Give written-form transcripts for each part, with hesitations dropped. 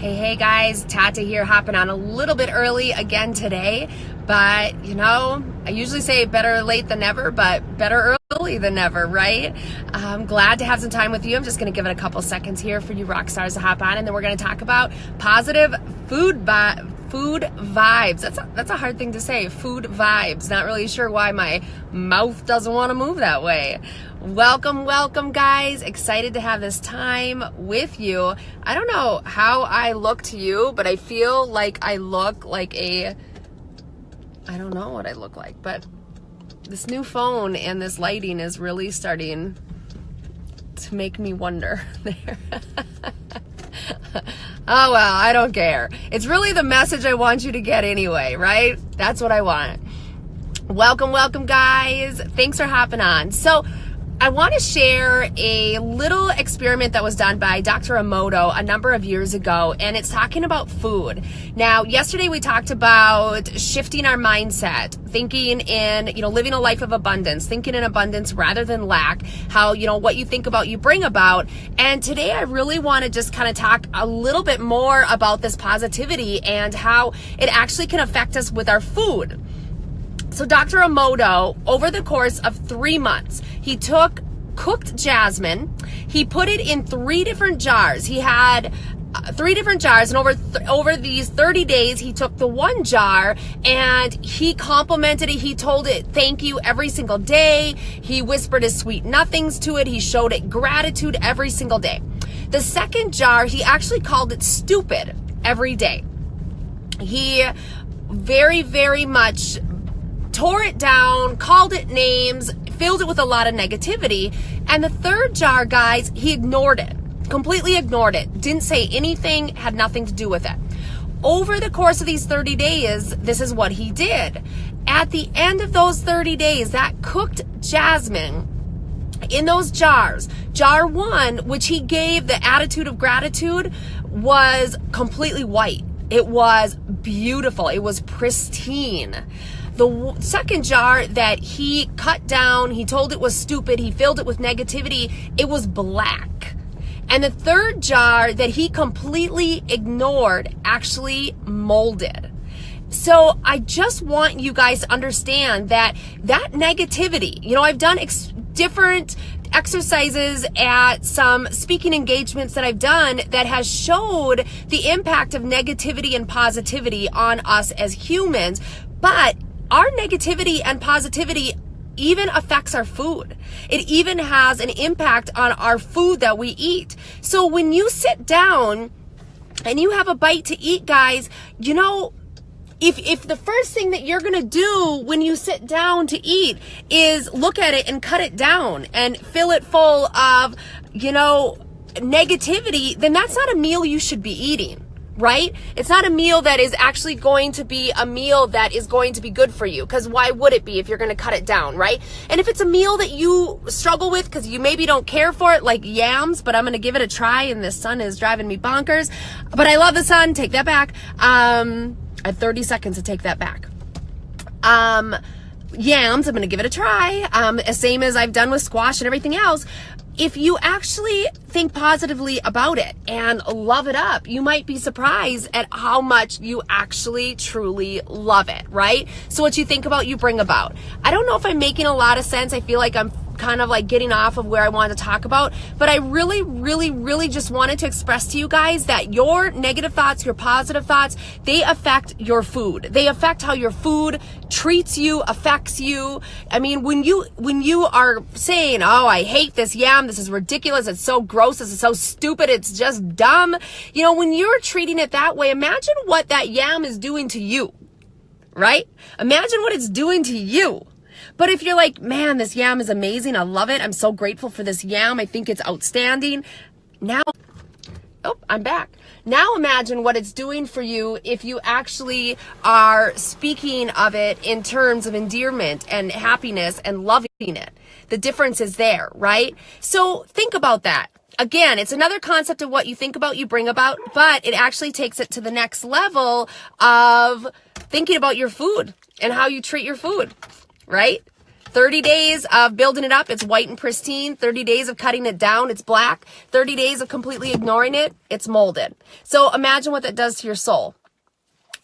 Hey guys, Tata here, hopping on a little bit early again today, but I usually say better late than never, but better early than never, right? I'm glad to have some time with you. I'm just going to give it a couple seconds here for you rock stars to hop on, and then we're going to talk about positive food vibes. That's a hard thing to say, food vibes. Not really sure why my mouth doesn't want to move that way. Welcome guys. Excited to have this time with you. I don't know how I look to you, but I feel like I look like I don't know what I look like, but this new phone and this lighting is really starting to make me wonder there. Oh well, I don't care. It's really the message I want you to get anyway, right? That's what I want. Welcome guys. Thanks for hopping on. So I want to share a little experiment that was done by Dr. Emoto a number of years ago, and it's talking about food. Now, yesterday we talked about shifting our mindset, thinking in, living a life of abundance, thinking in abundance rather than lack, how, what you think about, you bring about. And today I really want to just kind of talk a little bit more about this positivity and how it actually can affect us with our food. So Dr. Emoto, over the course of 3 months, he took cooked jasmine, he put it in 3 different jars. He had 3 different jars, and over these 30 days, he took the one jar and he complimented it. He told it thank you every single day. He whispered his sweet nothings to it. He showed it gratitude every single day. The second jar, he actually called it stupid every day. He very much tore it down, called it names, filled it with a lot of negativity. And the third jar, guys, he ignored it, completely ignored it, didn't say anything, had nothing to do with it. Over the course of these 30 days, this is what he did. At the end of those 30 days, that cooked jasmine in those jars, jar 1, which he gave the attitude of gratitude, was completely white. It was beautiful. It was pristine. The second jar that he cut down, he told it was stupid, he filled it with negativity, it was black. And the third jar that he completely ignored actually molded. So I just want you guys to understand that negativity, I've done different exercises at some speaking engagements that I've done that has showed the impact of negativity and positivity on us as humans, but our negativity and positivity even affects our food. It even has an impact on our food that we eat. So when you sit down and you have a bite to eat, guys, if the first thing that you're going to do when you sit down to eat is look at it and cut it down and fill it full of, negativity, then that's not a meal you should be eating. Right? It's not a meal that is actually going to be a meal that is going to be good for you, because why would it be if you're going to cut it down, right? And if it's a meal that you struggle with because you maybe don't care for it, like yams, but I'm going to give it a try, and this sun is driving me bonkers, but I love the sun, take that back. I have 30 seconds to take that back. Yams, I'm going to give it a try, same as I've done with squash and everything else. If you actually think positively about it and love it up, you might be surprised at how much you actually truly love it, right? So what you think about, you bring about. I don't know if I'm making a lot of sense. I feel like I'm kind of like getting off of where I wanted to talk about, but I really just wanted to express to you guys that your negative thoughts, your positive thoughts, they affect your food. They affect how your food treats you, affects you. I mean, when you are saying, oh, I hate this yam, this is ridiculous, it's so gross, this is so stupid, it's just dumb. When you're treating it that way, imagine what that yam is doing to you, right? Imagine what it's doing to you. But if you're like, man, this yam is amazing, I love it, I'm so grateful for this yam, I think it's outstanding. Now, I'm back. Now imagine what it's doing for you if you actually are speaking of it in terms of endearment and happiness and loving it. The difference is there, right? So think about that. Again, it's another concept of what you think about, you bring about, but it actually takes it to the next level of thinking about your food and how you treat your food, right? 30 days of building it up, it's white and pristine. 30 days of cutting it down, it's black. 30 days of completely ignoring it, it's molded. So imagine what that does to your soul.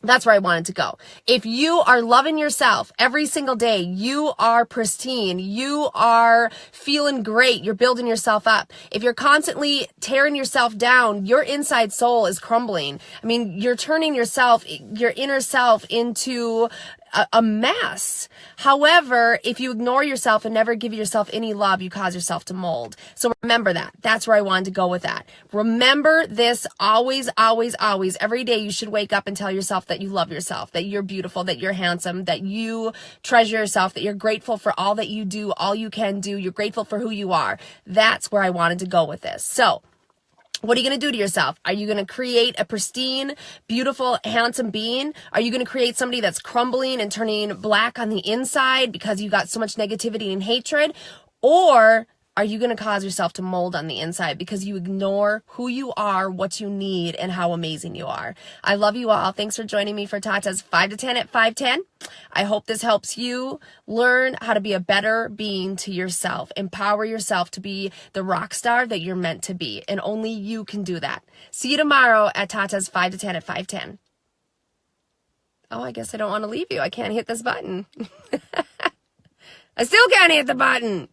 That's where I wanted to go. If you are loving yourself every single day, you are pristine, you are feeling great, you're building yourself up. If you're constantly tearing yourself down, your inside soul is crumbling. I mean, you're turning yourself, your inner self into a mess. However, if you ignore yourself and never give yourself any love, you cause yourself to mold. So remember that. That's where I wanted to go with that. Remember this always, always, always. Every day you should wake up and tell yourself that you love yourself, that you're beautiful, that you're handsome, that you treasure yourself, that you're grateful for all that you do, all you can do. You're grateful for who you are. That's where I wanted to go with this. So what are you going to do to yourself? Are you going to create a pristine, beautiful, handsome being? Are you going to create somebody that's crumbling and turning black on the inside because you got so much negativity and hatred? Or are you going to cause yourself to mold on the inside because you ignore who you are, what you need, and how amazing you are? I love you all. Thanks for joining me for Tata's 5 to 10 at 510. I hope this helps you learn how to be a better being to yourself. Empower yourself to be the rock star that you're meant to be. And only you can do that. See you tomorrow at Tata's 5 to 10 at 510. Oh, I guess I don't want to leave you. I can't hit this button. I still can't hit the button.